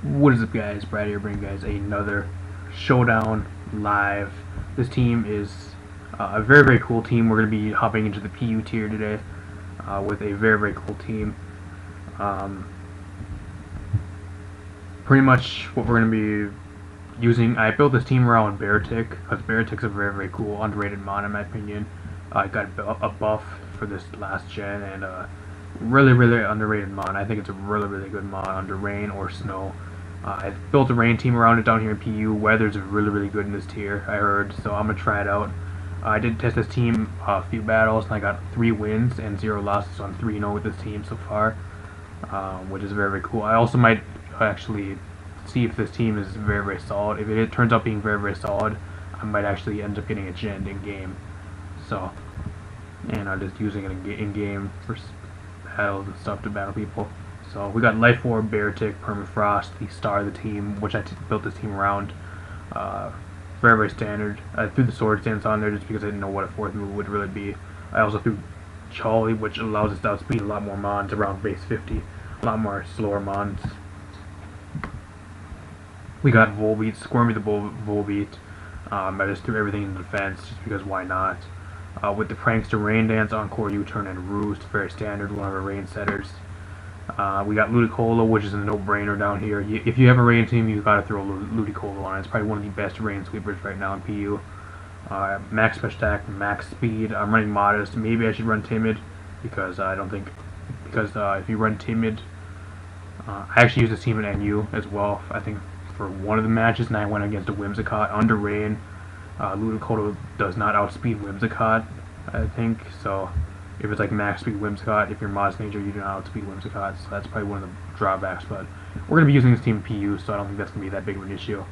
What is up, guys? Brad here, bringing you guys another Showdown live. This team is a very cool team. We're going to be hopping into the PU tier today with a very cool team. Pretty much what we're going to be using. I built this team around Beartic because Beartic's a very cool, underrated mod in my opinion. I got a buff for this last gen and really underrated mod. I think it's a really good mod under rain or snow. I built a rain team around it down here in PU. Weather's really good in this tier, I heard, so I'm gonna try it out. I did test this team a few battles and I got 3 wins and 0 losses, so I'm 3-0 with this team so far, which is very cool. I also might actually see if this team is very solid. If it turns out being very solid, I might actually end up getting a gen in game. So, and I'm just using it in game for battles and stuff to battle people. So we got Life Orb, Beartic, Permafrost, the star of the team, which I built this team around. Very standard. I threw the Sword Stance on there just because I didn't know what a 4th move would really be. I also threw Charlie, which allows us to outspeed a lot more mons around base 50. A lot more slower mons. We got Volbeat, Sqirmy the Volbeat. I just threw everything in defense just because why not. With the Prankster, Rain Dance, Encore, U-Turn, and Roost, very standard, one of our rain setters. We got Ludicolo, which is a no-brainer down here. If you have a rain team, you've got to throw Ludicolo on. It's probably one of the best rain sweepers right now in PU. Max special attack, max speed. I'm running Modest. Maybe I should run Timid because I don't think if you run Timid, I actually used this team in NU as well. I think for one of the matches, and I went against a Whimsicott under rain. Ludicolo does not outspeed Whimsicott, I think so. If it's like max speed Whimsicott, if you're Modest Nature, you do not outspeed Whimsicott, so that's probably one of the drawbacks, but we're going to be using this team in PU, so I don't think that's going to be that big of an issue.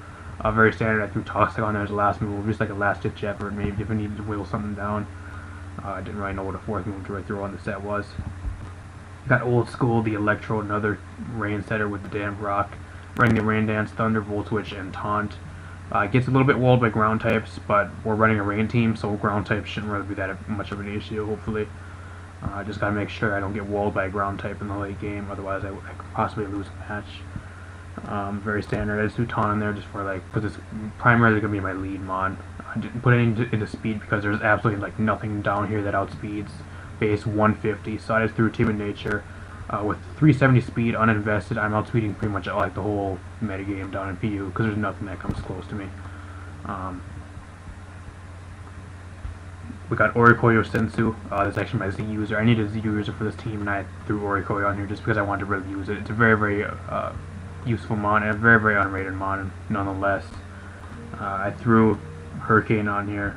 Very standard. I threw Toxic on there as a last move, just like a last-ditch effort, maybe if I needed to whittle something down. I didn't really know what a 4th move to throw on the set was. Got Old School, the Electrode, another rain setter with the damn rock. Running the Rain Dance, Thunder, Volt Switch, and Taunt. Gets a little bit walled by ground types, but we're running a rain team, so ground types shouldn't really be that much of an issue, hopefully. I just gotta make sure I don't get walled by a ground type in the late game, otherwise I could possibly lose a match. Very standard. I just threw Taunt in there just for because it's primarily gonna be my lead mod. I didn't put it into speed because there's absolutely nothing down here that outspeeds base 150, so I just threw Timid Nature. With 370 speed, uninvested, I'm outspeeding pretty much the whole metagame down in PU because there's nothing that comes close to me. We got Oricorio-Sensu. That's actually my Z user. I need a Z user for this team, and I threw Oricorio on here just because I wanted to really use it. It's a very useful mon and a very underrated mon nonetheless. I threw Hurricane on here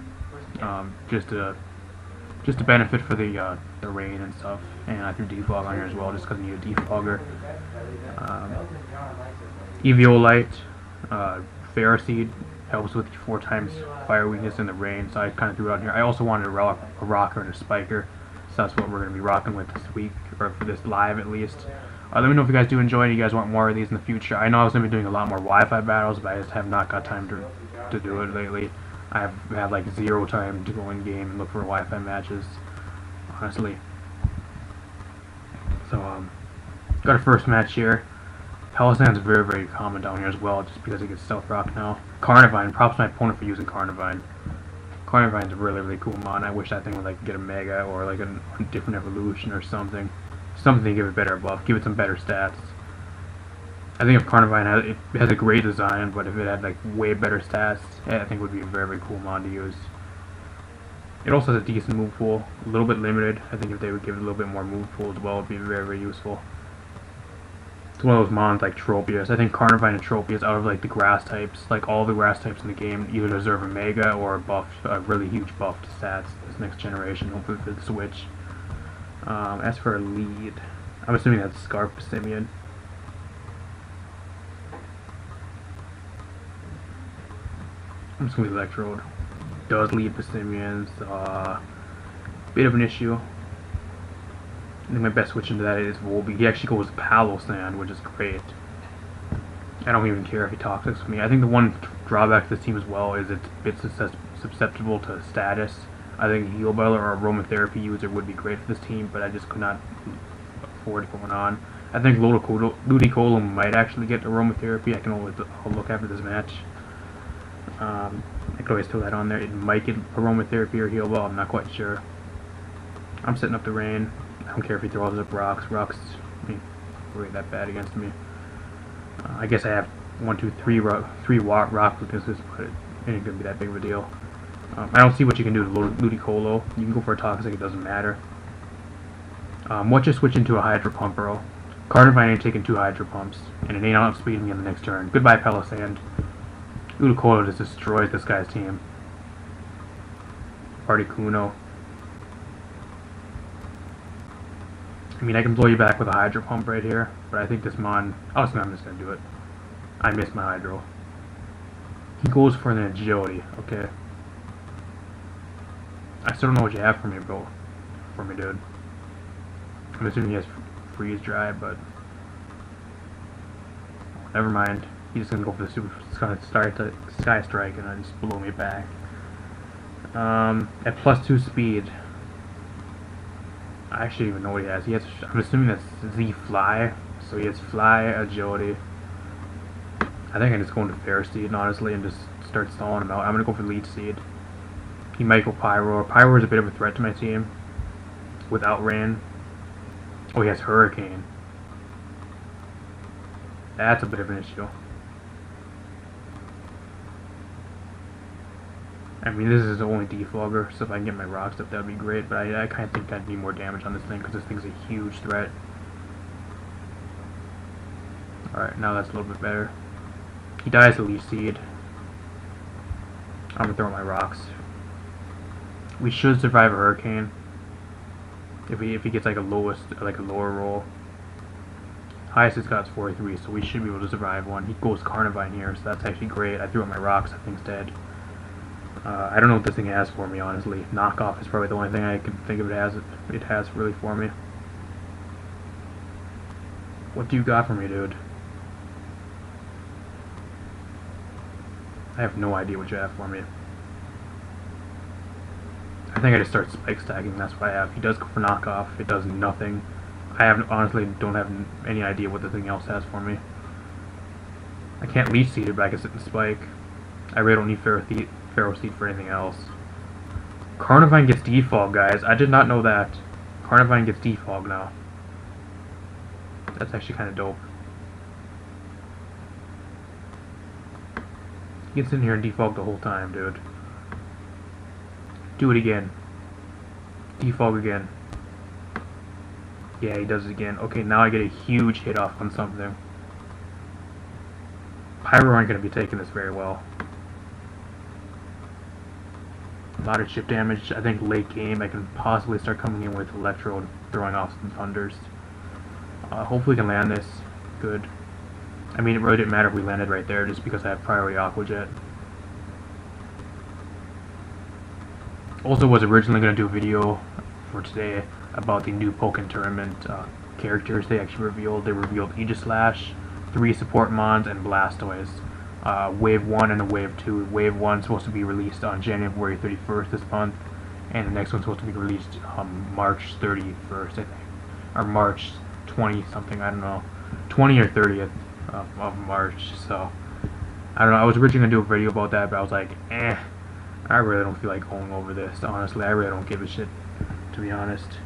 just to benefit for the rain and stuff, and I threw Defog on here as well just because I need a defogger. Eviolite, Ferroseed helps with 4 times fire weakness in the rain, so I kind of threw it on here. I also wanted a rocker and a spiker, so that's what we're going to be rocking with this week, or for this live at least. Let me know if you guys do enjoy it, you guys want more of these in the future. I know I was going to be doing a lot more Wi-Fi battles, but I just have not got time to do it lately. I have had like 0 time to go in game and look for Wi-Fi matches, honestly. So, got a first match here. Palisan's very common down here as well, just because it gets stealth rock now. Carnivine, props to my opponent for using Carnivine. Carnivine's a really cool mod. I wish that thing would get a mega or like a different evolution or something. Something to give it better buff, give it some better stats. I think if Carnivine has a great design, but if it had way better stats, I think it would be a very cool mod to use. It also has a decent move pool, a little bit limited. I think if they would give it a little bit more move pool as well, it would be very useful. It's one of those mons like Tropius. I think Carnivine and Tropius, out of the grass types, all the grass types in the game, either deserve a mega or a really huge buff to stats this next generation, hopefully for the Switch. As for a lead, I'm assuming that's Scarf Simeon. I'm just going to Electrode. Does lead Persimmons. Bit of an issue. I think my best switch into that is Volbeat. He actually goes Palossand, which is great. I don't even care if he toxics with me. I think the one drawback to this team as well is it's a bit susceptible to status. I think a Heal Bella or a Aromatherapy user would be great for this team, but I just could not afford going on. I think Ludicolo might actually get Aromatherapy. I'll look after this match. I could always throw that on there. It might get Aromatherapy or Heal Ball. I'm not quite sure. I'm setting up the rain. I don't care if he throws up rocks. Rocks, I mean, really that bad against me. I guess I have 3 rock weaknesses, but it ain't gonna be that big of a deal. I don't see what you can do to Ludicolo. You can go for a Toxic, it doesn't matter. What just switch into a Hydro Pump, bro? Carnivine ain't taking 2 Hydro Pumps, and it ain't outspeeding me on the next turn. Goodbye, Palisand. Ludicolo just destroys this guy's team. Articuno. I mean, I can blow you back with a Hydro Pump right here, but I think this Mon... Oh, so I'm just gonna do it. I missed my Hydro. He goes for an Agility, okay. I still don't know what you have for me, bro. For me, dude. I'm assuming he has Freeze Dry, but... Never mind. He's just gonna go for the Sky Strike and then just blow me back. At +2 speed... I actually don't even know what he has. I'm assuming that's Z Fly. So he has Fly, Agility. I think I just go into Fair Seed, honestly, and just start stalling him out. I'm gonna go for Leech Seed. He might go Pyro. Pyro is a bit of a threat to my team. Without Rain. Oh, he has Hurricane. That's a bit of an issue. I mean, this is only Defogger, so if I can get my rocks up, that would be great, but I kind of think I'd need more damage on this thing, because this thing's a huge threat. Alright, now that's a little bit better. He dies to Leaf Seed. I'm gonna throw my rocks. We should survive a Hurricane. If he gets like a lower roll. Highest it's got is 43, so we should be able to survive one. He goes Carnivine here, so that's actually great. I threw out my rocks, that thing's dead. I don't know what this thing has for me, honestly. Knockoff is probably the only thing I can think of it has really for me. What do you got for me, dude? I have no idea what you have for me. I think I just start spike stacking, that's what I have. He does go for knockoff, it does nothing. Honestly don't have any idea what the thing else has for me. I can't Leech Seed it, but I can sit and spike. I really don't need Pharaoh Seed for anything else. Carnivine gets Defog, guys. I did not know that. Carnivine gets Defog now. That's actually kind of dope. He gets in here and Defog the whole time, dude. Do it again. Defog again. Yeah, he does it again. Okay, now I get a huge hit off on something. Pyro aren't going to be taking this very well. A lot of chip damage. I think late game I can possibly start coming in with Electrode, throwing off some Thunders. Hopefully we can land this good. I mean, it really didn't matter if we landed right there just because I have priority Aqua Jet. Also was originally going to do a video for today about the new Pokken Tournament characters they actually revealed. They revealed Aegislash, 3 support mons, and Blastoise. Wave 1 and a Wave 2. Wave 1 is supposed to be released on January 31st this month, and the next one's supposed to be released March 31st, I think. Or March 20 something, I don't know. 20 or 30th of March, so I don't know. I was originally going to do a video about that, but I was like, I really don't feel like going over this, honestly. I really don't give a shit, to be honest.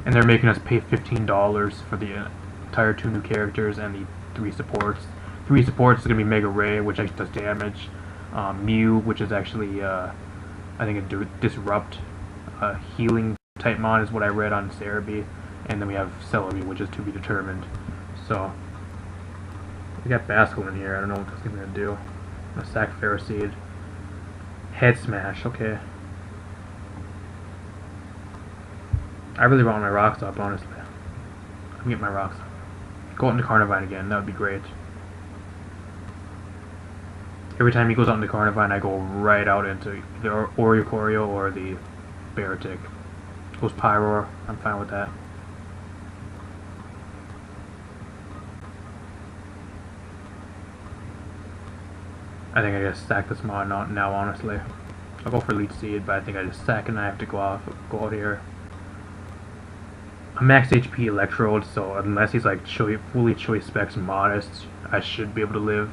And they're making us pay $15 for the entire 2 new characters and the 3 supports. 3 supports is going to be Mega Ray, which actually does damage. Mew, which is actually, I think a Disrupt healing type mon is what I read on Sqirmy. And then we have Celebi, which is to be determined. So, we got Baskel in here. I don't know what this thing's going to do. I'm going to sack Ferroseed. Head Smash, okay. I really want my rocks up, honestly. I'm gonna get my rocks up. Go out into Carnivine again, that would be great. Every time he goes out into Carnivine, I go right out into the Oricorio or the Beartic. Goes Pyroar, I'm fine with that. I think I just stack this mod now, honestly. I'll go for Leech Seed, but I think I just stack and I have to go out here. a max HP Electrode, so unless he's like fully choice specs modest, I should be able to live.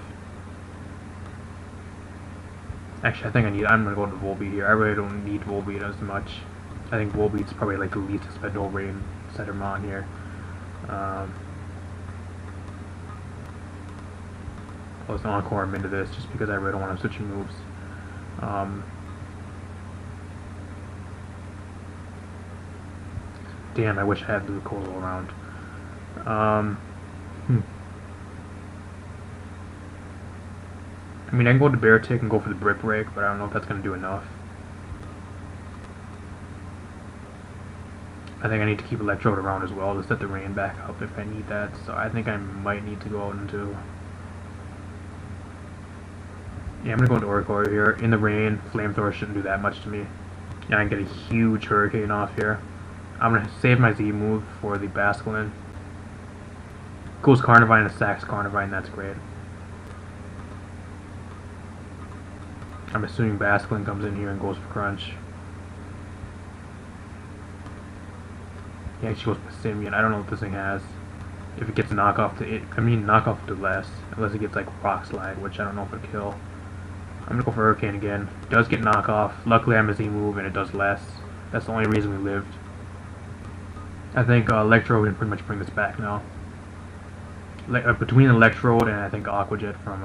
Actually, I think I'm gonna go to Volbeat here. I really don't need Volbeat as much. I think Volbeat's probably like the least expendable rain setter mon here. I'll just Encore him into this just because I really don't want him switching moves. Damn, I wish I had Ludicolo around. I mean, I can go to Beartic and go for the Brick Break, but I don't know if that's going to do enough. I think I need to keep Electrode around as well to set the rain back up if I need that, so I think I might need to go out into... Yeah, I'm going to go into Oricorio here. In the rain, Flamethrower shouldn't do that much to me. Yeah, I can get a huge Hurricane off here. I'm going to save my Z move for the Basculin. Goes Carnivine and sacks Carnivine, that's great. I'm assuming Basculin comes in here and goes for Crunch. Yeah, she goes for Simian. I don't know what this thing has. If it gets knockoff to it, knockoff to less. Unless it gets like Rock Slide, which I don't know if it'll kill. I'm gonna go for Hurricane again. It does get knockoff. Luckily I'm a Z move and it does less. That's the only reason we lived. I think Electrode can pretty much bring this back now. Between Electrode and I think Aqua Jet from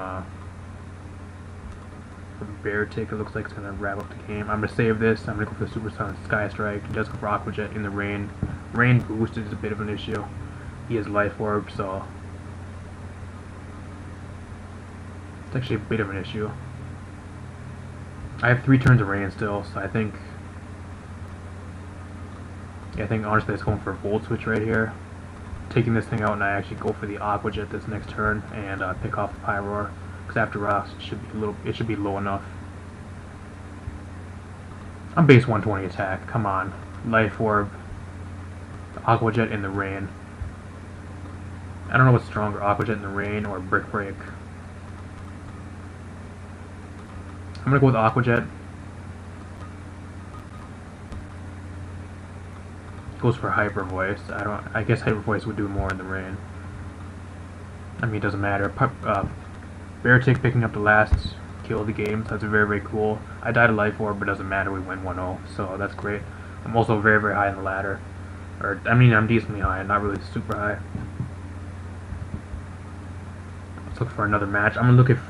Beartic, it looks like it's gonna wrap up the game. I'm gonna save this. I'm gonna go for the Super Sun Sky Strike. He does go for Aqua Jet in the rain. Rain boost is a bit of an issue. He has Life Orb, so it's actually a bit of an issue. I have 3 turns of rain still, so I think honestly it's going for a Volt Switch right here. Taking this thing out and I actually go for the Aqua Jet this next turn and pick off the Pyroar. Because after rocks it should be low enough. I'm base 120 attack, come on. Life Orb, Aqua Jet in the rain. I don't know what's stronger, Aqua Jet in the rain or Brick Break. I'm gonna go with Aqua Jet. Goes for Hyper Voice. I guess Hyper Voice would do more in the rain. I mean, it doesn't matter. Beartic picking up the last kill of the game. So that's very, very cool. I died a Life Orb, but it doesn't matter. We win 1-0, so that's great. I'm also very, very high in the ladder. Or, I mean, I'm decently high, not really super high. Let's look for another match. I'm gonna look if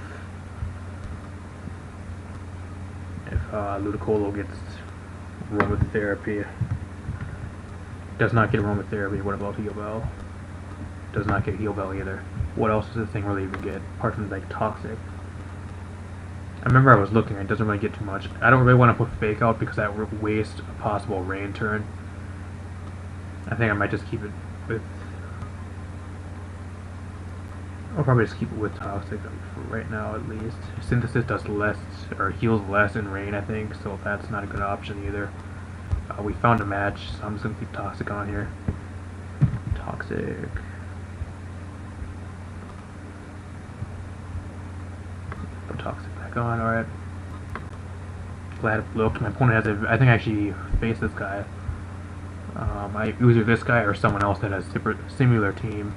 Ludicolo gets Aromatherapy. Does not get Aromatherapy. What about Heal Bell? Does not get Heal Bell either. What else does this thing really even get apart from like Toxic? I remember I was looking. It doesn't really get too much. I don't really want to put Fake out because that would waste a possible rain turn. I think I might just keep it with. I'll probably just keep it with Toxic for right now at least. Synthesis does less or heals less in rain, I think, so that's not a good option either. We found a match, so I'm just gonna keep Toxic on here. Toxic. Put Toxic back on. All right. Glad it looked. My opponent has I think I actually faced this guy. Either this guy or someone else that has similar team.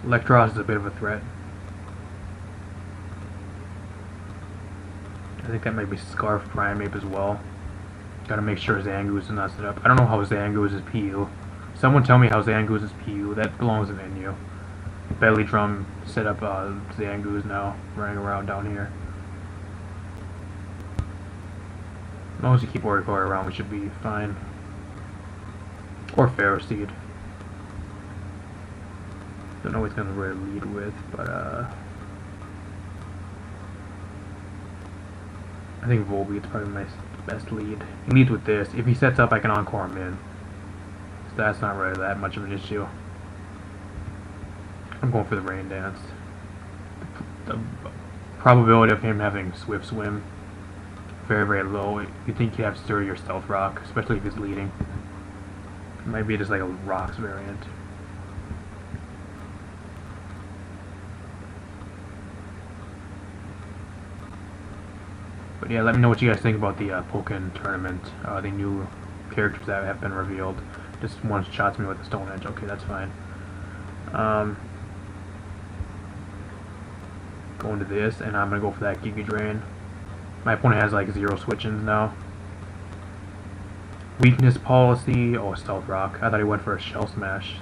Electros is a bit of a threat. I think that might be Scarf Primeape as well. Gotta make sure Zangoose is not set up. I don't know how Zangoose is PU. Someone tell me how Zangoose is PU. That belongs in NU. Belly Drum set up Zangoose now, running around down here. As long as you keep Oricorio around, we should be fine. Or Ferroseed. Don't know what he's gonna really lead with, but I think Volbeat's probably my best lead. He leads with this. If he sets up, I can Encore him in. So that's not really that much of an issue. I'm going for the Rain Dance. The probability of him having Swift Swim, very, very low. You think you have Sturdy or Stealth Rock, especially if he's leading. It might be just like a Rocks variant. But yeah, let me know what you guys think about the Pokken tournament, the new characters that have been revealed. Just one-shots me with the Stone Edge. Okay, that's fine. Going to this, and I'm going to go for that Giga Drain. My opponent has like 0 switch-ins now. Weakness policy. Oh, Stealth Rock. I thought he went for a Shell Smash.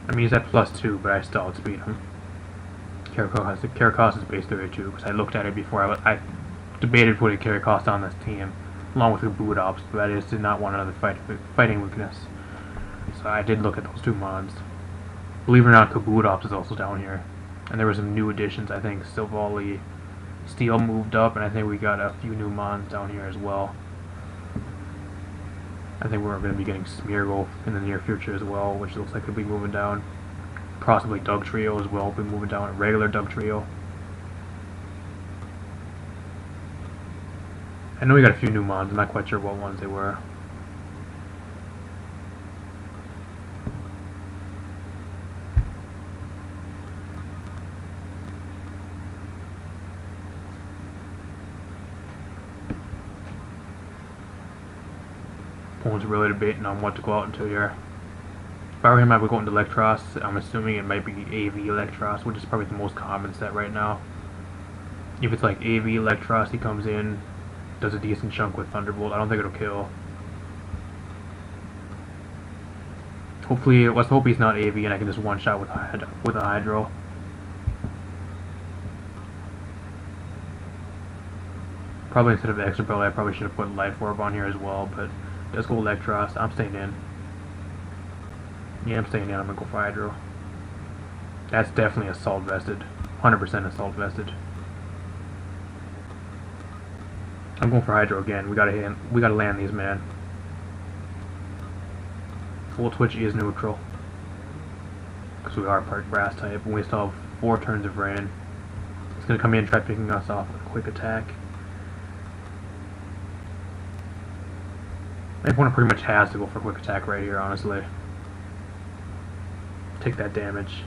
I mean, he's at +2, but I still outspeed him. Carry cost is base 32, because I looked at it before. I debated putting carry cost on this team, along with the boot ops, but I just did not want another fighting weakness. So I did look at those 2 mons. Believe it or not, Kaboot Ops is also down here. And there were some new additions. I think Silvally Steel moved up, and I think we got a few new mons down here as well. I think we're going to be getting Smeargle in the near future as well, which looks like it'll be moving down. Possibly Doug Trio as well will be moving down. A regular Doug Trio. I know we got a few new mons. I'm not quite sure what ones they were. Opponent's really debating on what to go out into here. If I were him, I would go into Electros. I'm assuming it might be AV Electros, which is probably the most common set right now. If it's like AV Electros, he comes in, does a decent chunk with Thunderbolt. I don't think it'll kill. Hopefully, let's hope he's not AV and I can just one-shot with a Hydro. Probably instead of Extra Belt, I probably should have put Life Orb on here as well, but let's go Electros. I'm staying in. Yeah, I'm staying in. I'm gonna go for Hydro. That's definitely Assault Vested. 100% Assault Vested. I'm going for Hydro again. We gotta land these, man. Full Twitch is neutral. Because we are part Grass type, and we still have 4 turns of Rain. It's gonna come in and try picking us off with a quick attack. My opponent pretty much has to go for quick attack right here, honestly. Take that damage.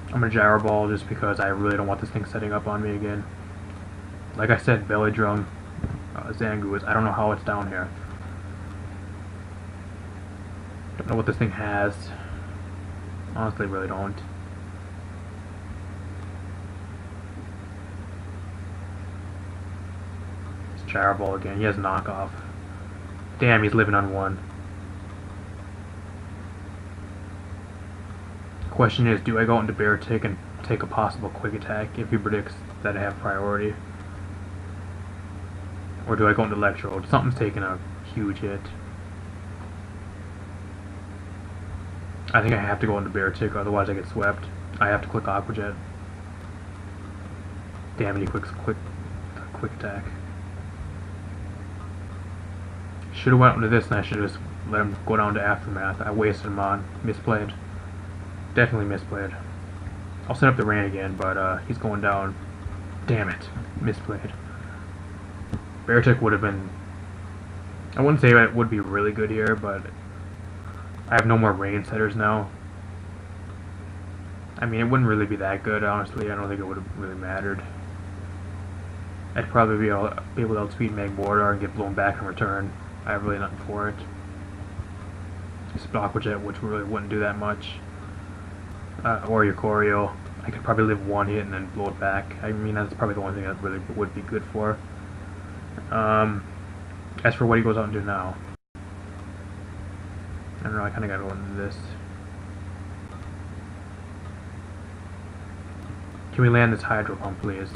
I'm gonna Gyro Ball just because I really don't want this thing setting up on me again. Like I said, Belly Drum, Zangoose, I don't know how it's down here. Don't know what this thing has. Honestly, really don't. It's Gyro Ball again. He has knockoff. Damn, he's living on 1. Question is, do I go into Beartic and take a possible quick attack if he predicts that I have priority? Or do I go into Electrode? Something's taking a huge hit. I think I have to go into Beartic, otherwise I get swept. I have to click Aqua Jet. Damn it, he clicks quick attack. Should have went into this and I should have just let him go down to Aftermath. I wasted him on. Misplayed. Definitely misplayed. I'll set up the rain again, but he's going down. Damn it. Misplayed. Beartic would have been... I wouldn't say it would be really good here, but I have no more rain setters now. I mean, it wouldn't really be that good, honestly. I don't think it would have really mattered. I'd probably be able to outspeed Magmortar and get blown back in return. I have really nothing for it. Just Aqua Jet, which really wouldn't do that much. Oricorio, I could probably live 1 hit and then blow it back. I mean, that's probably the only thing that really would be good for. As for what he goes out and do now, I don't know, I kind of got to go into this. Can we land this Hydro Pump, please?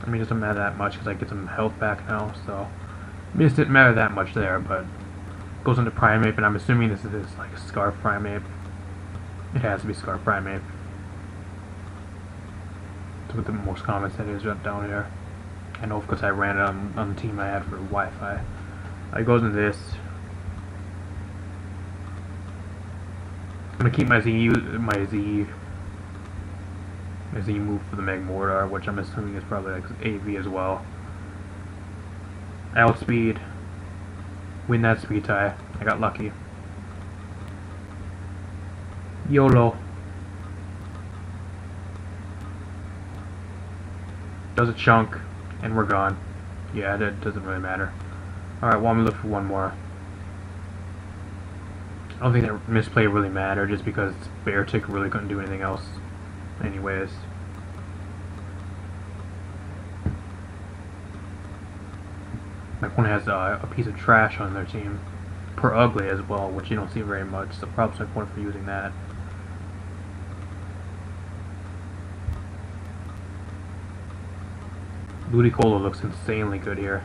I mean, it doesn't matter that much because I get some health back now, so... I mean, it didn't matter that much there, but... Goes into Primeape, and I'm assuming this is like a Scarf Primeape. It has to be Scarf Primeape. It's what the most common set is right down here. I know because I ran it on the team I had for Wi-Fi. It goes into this. I'm gonna keep my Z move for the Magmortar, which I'm assuming is probably like AV as well. I outspeed. Win that speed tie. I got lucky. YOLO. Does a chunk. And we're gone. Yeah, that doesn't really matter. Alright, well, I'm gonna look for one more. I don't think that misplay really mattered, just because Beartic really couldn't do anything else. Anyways. My opponent has a piece of trash on their team. Per ugly as well, which you don't see very much, so props to my opponent for using that. Ludicolo looks insanely good here.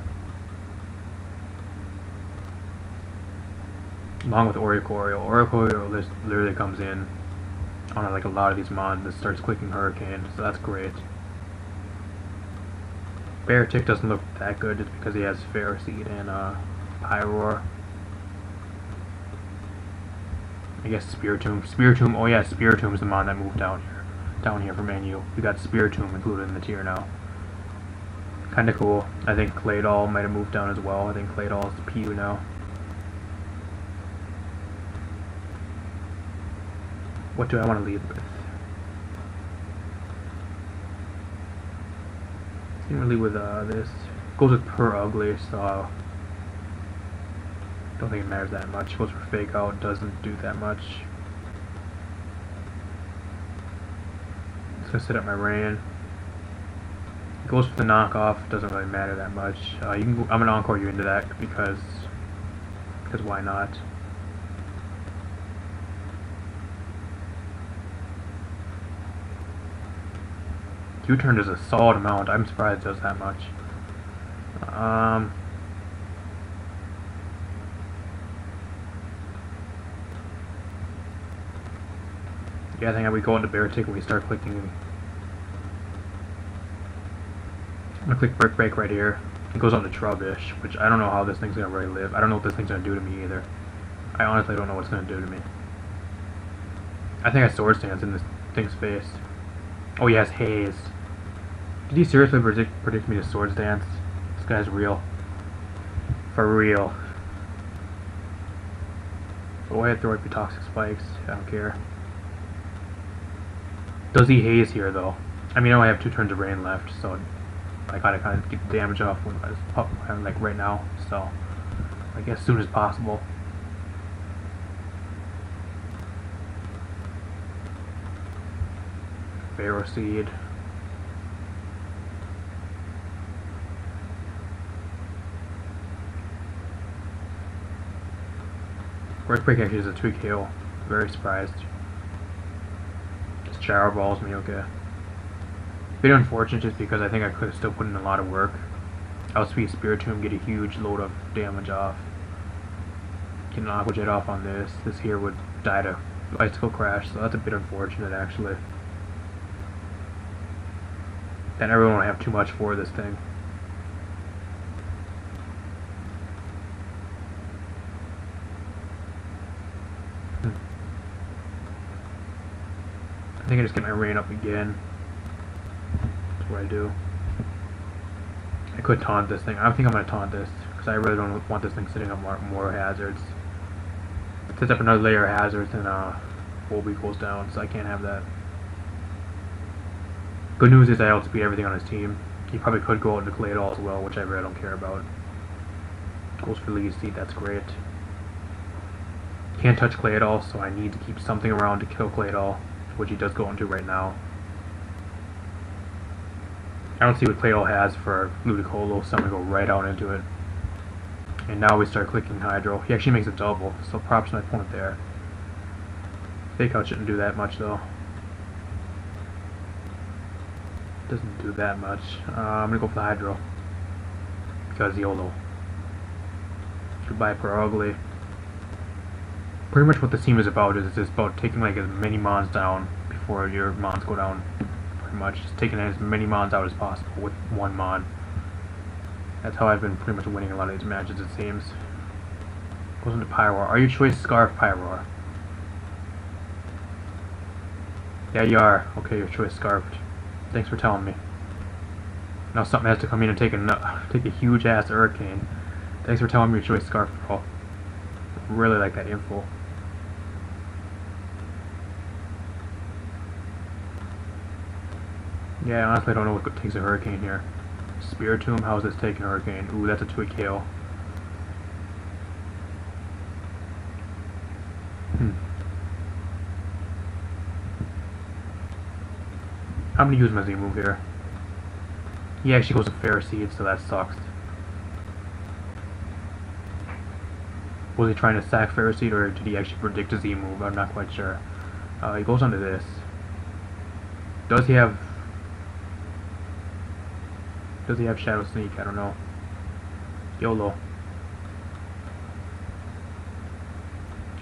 Along with Oricorio. Oricorio literally comes in on like a lot of these mons and starts clicking Hurricane, so that's great. Beartic doesn't look that good just because he has Ferroseed and Pyroar. I guess Spiritomb. Spiritomb, oh yeah, Spiritomb's the mon that moved down here from menu. We got Spiritomb included in the tier now. Kinda cool. I think Claydol might have moved down as well. I think Claydol is PU now. What do I want to lead with? I think we'll lead with this. Goes with Per Ugly, so don't think it matters that much. Goes for Fake Out, doesn't do that much. Just gonna set up my rain. Goes for the knockoff, doesn't really matter that much. You can I'm gonna encore you into that because why not? U-turn does a solid amount. I'm surprised it does that much. Yeah, I think we go into Beartic and we start clicking. I'm gonna click Brick Break right here. It goes on to Trubbish, which I don't know how this thing's gonna really live. I don't know what this thing's gonna do to me either. I honestly don't know what it's gonna do to me. I think I Sword Stance in this thing's face. Oh, he has Haze. Did he seriously predict me to Sword Dance? This guy's real. For real. Go ahead, throw up your Toxic Spikes. I don't care. Does he Haze here, though? I mean, I only have 2 turns of rain left, so I gotta kind of get the damage off when I'm like right now. So I guess as soon as possible. Ferroseed. Earthquake actually is a 2 KO. Very surprised. Just Shower Balls me, okay. Bit unfortunate just because I think I could have still put in a lot of work. Outspeed Spiritomb, get a huge load of damage off. Get an Aqua Jet off on this. This here would die to Icicle Crash, so that's a bit unfortunate actually. Then everyone will have too much for this thing. I think I just get my rain up again. That's what I do. I could taunt this thing. I don't think I'm going to taunt this because I really don't want this thing sitting up more hazards. It sets up another layer of hazards and Volbeat goes down, so I can't have that. Good news is I outspeed everything on his team. He probably could go out into Claydol as well, which I really don't care about. Goes for Lead Seed, that's great. Can't touch Claydol, so I need to keep something around to kill Claydol, which he does go into right now. I don't see what Claydol has for Ludicolo, so I'm going to go right out into it. And now we start clicking Hydro. He actually makes a double, so props to my opponent there. Fake Out shouldn't do that much though. Doesn't do that much. I'm going to go for the Hydro. Because YOLO. Goodbye, Per Ugly. Pretty much what this team is about is just about taking like as many mons down before your mons go down. Pretty much just taking as many mons out as possible with one mon. That's how I've been pretty much winning a lot of these matches, it seems. Goes into Pyroar. Are you choice Scarf Pyroar? Yeah, you are. Okay, your choice Scarfed. Thanks for telling me. Now something has to come in and take a huge ass Hurricane. Thanks for telling me your choice Scarf, bro. Really like that info. Yeah, honestly I don't know what takes a Hurricane here. Spiritomb, how's this taking Hurricane? Ooh, that's a Twig kill. I'm gonna use my Z move here. He actually goes to Ferroseed, so that sucks. Was he trying to sack Ferroseed, or did he actually predict a Z move? I'm not quite sure. He goes onto this. Does he have Shadow Sneak? I don't know. YOLO.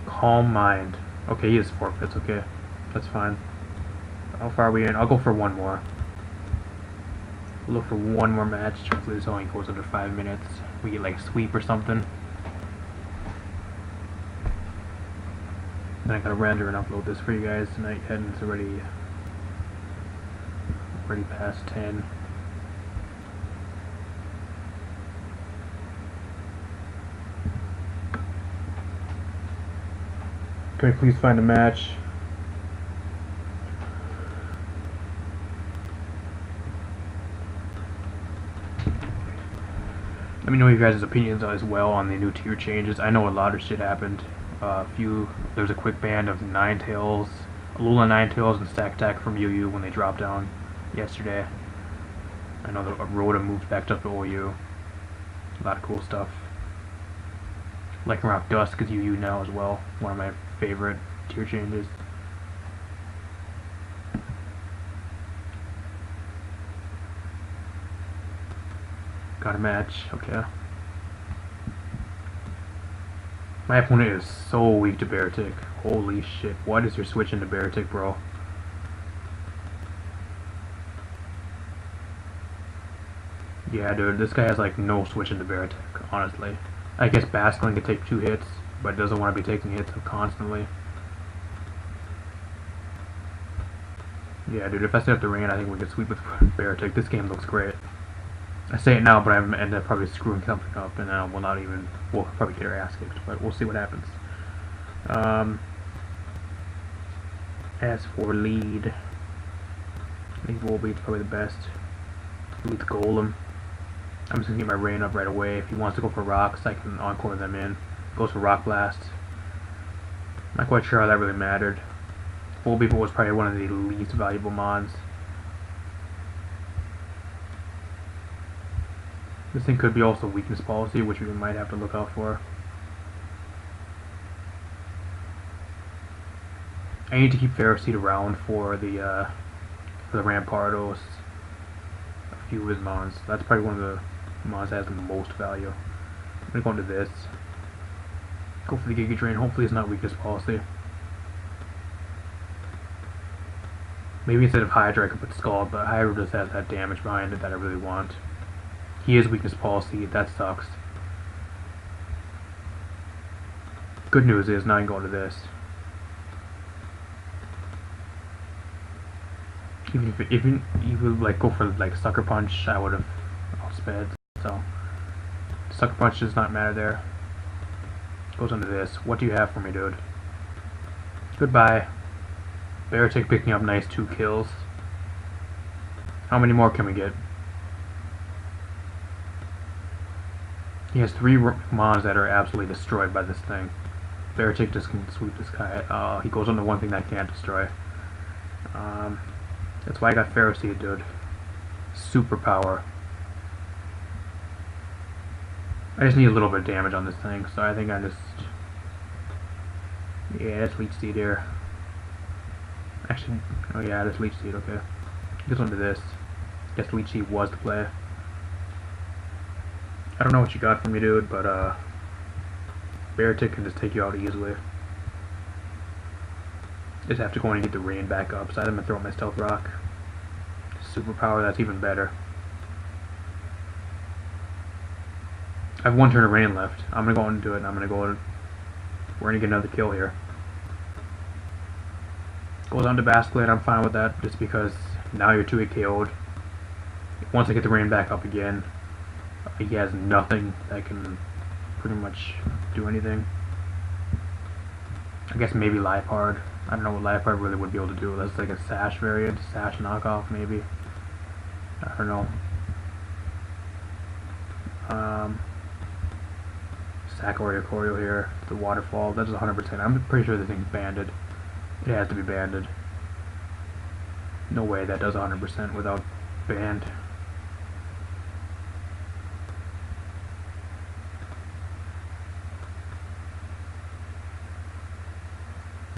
Calm Mind. Okay, he is forfeits, okay. That's fine. How far are we in? I'll go for one more. We'll look for one more match. Hopefully this only goes under 5 minutes. We get like a sweep or something. Then I gotta render and upload this for you guys tonight, and it's already past 10. Can we please find a match? Let me know your guys' opinions as well on the new tier changes. I know a lot of shit happened. There's a quick ban of Ninetales, Alola Ninetales, and Stack Attack from UU when they dropped down yesterday. I know that Rhoda moved back up to OU. A lot of cool stuff. Lycanroc Dusk is UU now as well. One of my favorite tier changes. Got a match, okay. My opponent is so weak to Beartic. Holy shit, what is your switch into Beartic, bro? Yeah, dude, this guy has like no switch into Beartic, honestly. I guess Basculin can take 2 hits, but doesn't want to be taking hits constantly. Yeah, dude, if I set up the rain, I think we could sweep with Beartic. This game looks great. I say it now, but I end up probably screwing something up, and we'll probably get our ass kicked, but we'll see what happens. As for lead, I think Volbeat's probably the best. Lead Golem. I'm just gonna get my rain up right away. If he wants to go for rocks, I can encore them in. Goes for Rock Blast. Not quite sure how that really mattered. Volbeat was probably one of the least valuable mons. This thing could be also weakness policy, which we might have to look out for. I need to keep Ferroseed around for the Rampardos, a few of his mons. That's probably one of the mons that has the most value. I'm gonna go into this. Go for the Giga Drain. Hopefully it's not weakness policy. Maybe instead of Hydra I could put Scald, but Hydra just has that damage behind it that I really want. He is weakness policy, that sucks. Good news is now I can go into this. Even if you would like go for like Sucker Punch, I would have outsped. So Sucker Punch does not matter there. Goes into this. What do you have for me, dude? Goodbye. Beartic picking up nice 2 kills. How many more can we get? He has 3 mons that are absolutely destroyed by this thing. Beartic just can sweep this guy. He goes on to one thing that can't destroy. That's why I got Ferroseed, dude. Superpower. I just need a little bit of damage on this thing, so I think I just... Yeah, that's Leech Seed here. Actually, oh yeah, that's Leech Seed, okay. Gets onto this. Guess Leech Seed was the play. I don't know what you got from me, dude, but Beartic can just take you out easily. Just have to go and get the rain back up, so I'm gonna throw my Stealth Rock. Superpower, that's even better. I have 1 turn of rain left. I'm gonna go into it, and we're gonna get another kill here. Goes on to Basculin, I'm fine with that, just because now you're 2-hit KO'd. Once I get the rain back up again, he has nothing that can pretty much do anything. I guess maybe Liepard. I don't know what Liepard really would be able to do. That's like a Sash variant, Sash knockoff maybe. I don't know. Sack Oricorio here. The waterfall. That's 100%. I'm pretty sure this thing's banded. It has to be banded. No way that does 100% without banned.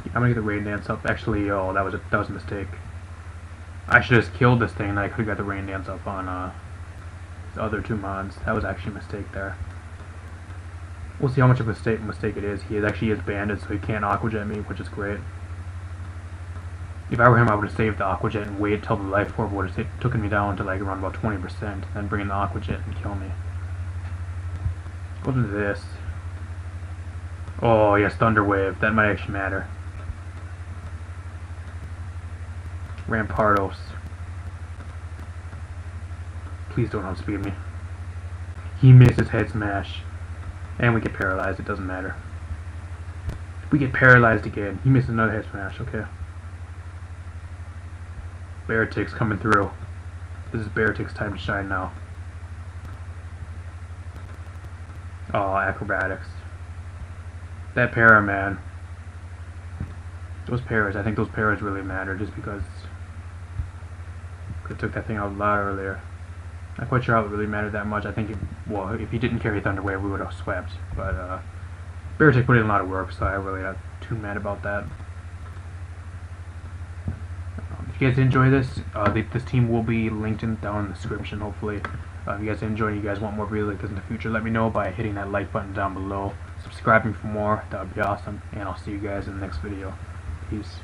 I'm gonna get the rain dance up. Actually, oh, that was a mistake. I should have just killed this thing, and I could have got the rain dance up on the other two mods. That was actually a mistake there. We'll see how much of a mistake it is. He actually is banded, so he can't Aqua Jet me, which is great. If I were him, I would have saved the Aqua Jet and waited till the life orb would have taken me down to like around about 20%, then bring in the Aqua Jet and kill me. Go to this. Oh yes, Thunder Wave. That might actually matter. Rampardos. Please don't outspeed me. He misses Head Smash. And we get paralyzed, it doesn't matter. We get paralyzed again. He misses another Head Smash, okay. Beartic's coming through. This is Beartic's time to shine now. Oh, acrobatics. That para, man. Those paras, I think those paras really matter just because I took that thing out a lot earlier. Not quite sure how it really mattered that much. I think, if he didn't carry Thunder Wave, we would have swept. But Beartic put in a lot of work, so I really not too mad about that. If you guys enjoy this, this team will be linked down in the description, hopefully. If you guys enjoy and you guys want more videos like this in the future, let me know by hitting that like button down below. Subscribing for more, that would be awesome. And I'll see you guys in the next video. Peace.